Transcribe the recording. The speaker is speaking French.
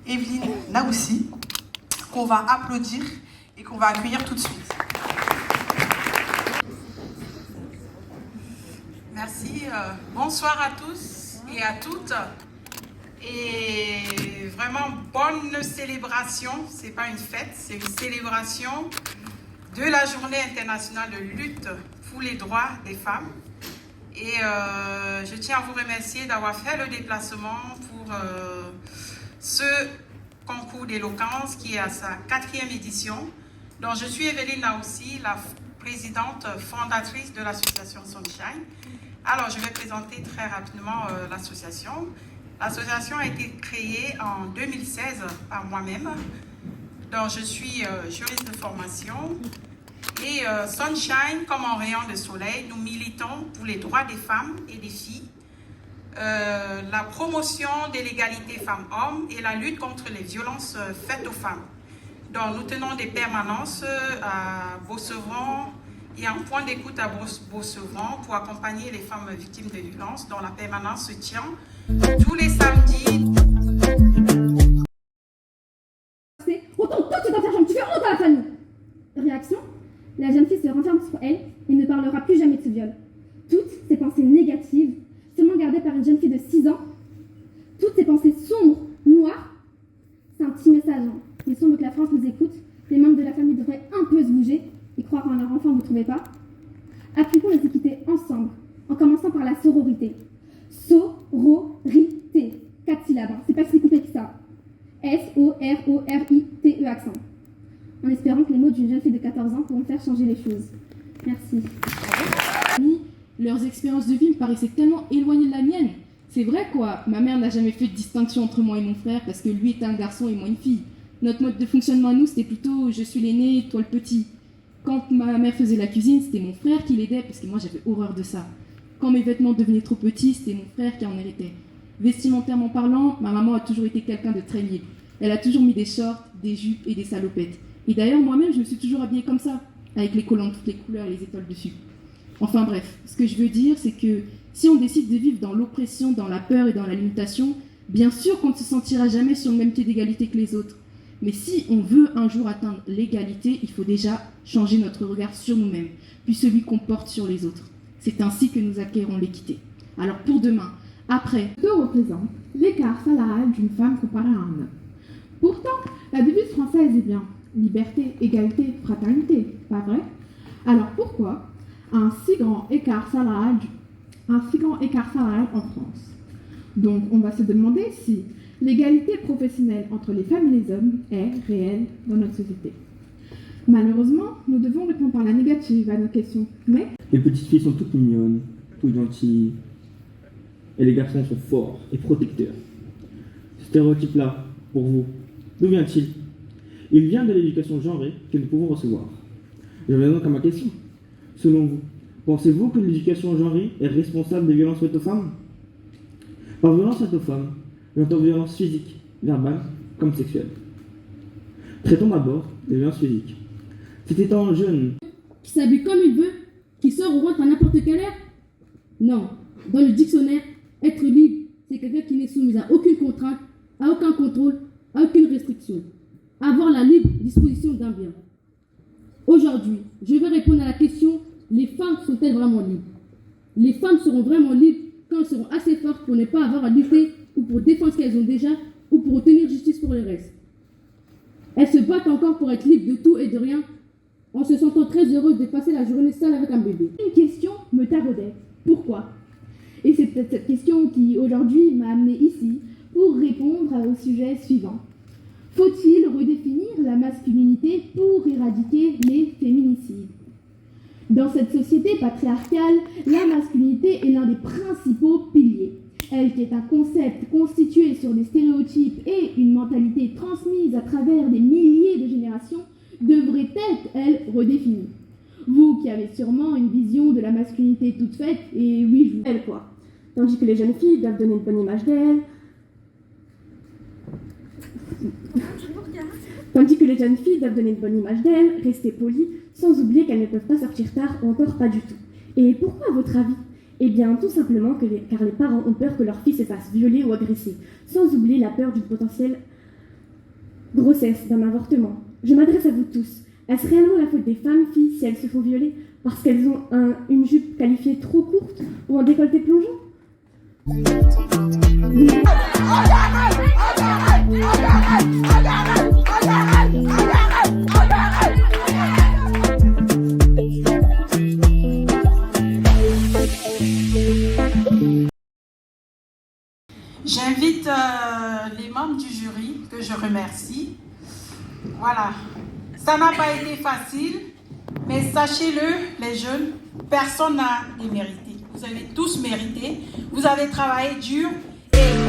Evelyne Naoussi, qu'on va applaudir et qu'on va accueillir tout de suite. Merci. Bonsoir à tous et à toutes. Et vraiment, bonne célébration. Ce n'est pas une fête, c'est une célébration de la Journée internationale de lutte pour les droits des femmes. Et je tiens à vous remercier d'avoir fait le déplacement pour ce concours d'éloquence qui est à sa 4e édition. Donc, je suis Evelyne Naoussi, la présidente fondatrice de l'association Sunshine. Alors, je vais présenter très rapidement l'association. L'association a été créée en 2016 par moi-même. Donc, je suis juriste de formation. Et Sunshine, comme un rayon de soleil, nous militons pour les droits des femmes et des filles, la promotion de l'égalité femmes-hommes et la lutte contre les violences faites aux femmes. Donc, nous tenons des permanences à Beaucevron et un point d'écoute à Beaucevron pour accompagner les femmes victimes de violences, dont la permanence se tient tous les samedis. Autant toi tu dois faire chambre, tu fais honte à la famille. Réaction, la jeune fille se renferme sur elle et ne parlera plus jamais de ce viol. Toutes ces pensées négatives, seulement gardées par une jeune fille de 6 ans, toutes ces pensées sombres, noires, c'est un petit message. Il semble que la France nous écoute, les membres de la famille devraient un peu se bouger et croire en leur enfant, vous ne trouvez pas? Appliquons les équités ensemble, en commençant par la sororité. Sororité, 4 syllabes, c'est pas si compliqué que ça. S-O-R-O-R-I-T-E accent. En espérant que les mots d'une jeune fille de 14 ans pourront faire changer les choses. Merci. Leurs expériences de vie me paraissaient tellement éloignées de la mienne. C'est vrai quoi, ma mère n'a jamais fait de distinction entre moi et mon frère parce que lui était un garçon et moi une fille. Notre mode de fonctionnement à nous, c'était plutôt je suis l'aîné, toi le petit. Quand ma mère faisait la cuisine, c'était mon frère qui l'aidait parce que moi j'avais horreur de ça. Quand mes vêtements devenaient trop petits, c'était mon frère qui en héritait. Vestimentairement parlant, ma maman a toujours été quelqu'un de très libre. Elle a toujours mis des shorts, des jupes et des salopettes. Et d'ailleurs, moi-même, je me suis toujours habillée comme ça, avec les collants de toutes les couleurs et les étoiles dessus. Enfin bref, ce que je veux dire, c'est que si on décide de vivre dans l'oppression, dans la peur et dans la limitation, bien sûr qu'on ne se sentira jamais sur le même pied d'égalité que les autres. Mais si on veut un jour atteindre l'égalité, il faut déjà changer notre regard sur nous-mêmes, puis celui qu'on porte sur les autres. C'est ainsi que nous acquérons l'équité. Alors pour demain, après... Que représente l'écart salarial d'une femme comparée à un homme? Pourtant, la devise française est bien liberté, égalité, fraternité, pas vrai? Alors pourquoi un si grand écart salarial en France? Donc on va se demander si l'égalité professionnelle entre les femmes et les hommes est réelle dans notre société. Malheureusement, nous devons répondre par la négative à nos questions, mais... Les petites filles sont toutes mignonnes, toutes gentilles, et les garçons sont forts et protecteurs. Ce stéréotype-là, pour vous, d'où vient-il? Il vient de l'éducation genrée que nous pouvons recevoir. Je reviens donc à ma question. Selon vous, pensez-vous que l'éducation genrée est responsable des violences faites aux femmes? Par violence faite aux femmes, j'entends violence physique, verbale comme sexuelle. Traitons d'abord les violences physiques. C'est étant jeune... Qui s'habille comme il veut, qui sort ou rentre à n'importe quelle heure? Non. Dans le dictionnaire, être libre, c'est quelqu'un qui n'est soumis à aucune contrainte, à aucun contrôle, à aucune restriction. Avoir la libre disposition d'un bien. Aujourd'hui, je vais répondre à la question, les femmes sont-elles vraiment libres? Les femmes seront vraiment libres quand elles seront assez fortes pour ne pas avoir à lutter ou pour défendre ce qu'elles ont déjà ou pour obtenir justice pour le reste. Elles se battent encore pour être libres de tout et de rien en se sentant très heureuses de passer la journée seule avec un bébé. Une question me taraudait. Pourquoi? Et c'est peut-être cette question qui, aujourd'hui, m'a amenée ici pour répondre au sujet suivant. Faut-il redéfinir la masculinité pour éradiquer les féminicides? Dans cette société patriarcale, la masculinité est l'un des principaux piliers. Elle qui est un concept constitué sur des stéréotypes et une mentalité transmise à travers des milliers de générations, devrait être, elle, redéfinie. Vous qui avez sûrement une vision de la masculinité toute faite, et oui, je vous... Elle quoi. Tandis que les jeunes filles doivent donner une bonne image d'elles. Rester polies, sans oublier qu'elles ne peuvent pas sortir tard ou encore pas du tout. Et pourquoi à votre avis? Eh bien, tout simplement car les parents ont peur que leur fille se fasse violer ou agresser, sans oublier la peur d'une potentielle grossesse, d'un avortement. Je m'adresse à vous tous. Est-ce réellement la faute des femmes, filles, si elles se font violer parce qu'elles ont une jupe qualifiée trop courte ou un décolleté plongeant? J'invite les membres du jury, que je remercie. Voilà. Ça n'a pas été facile, mais sachez-le, les jeunes, personne n'a démérité. Vous avez tous mérité. Vous avez travaillé dur et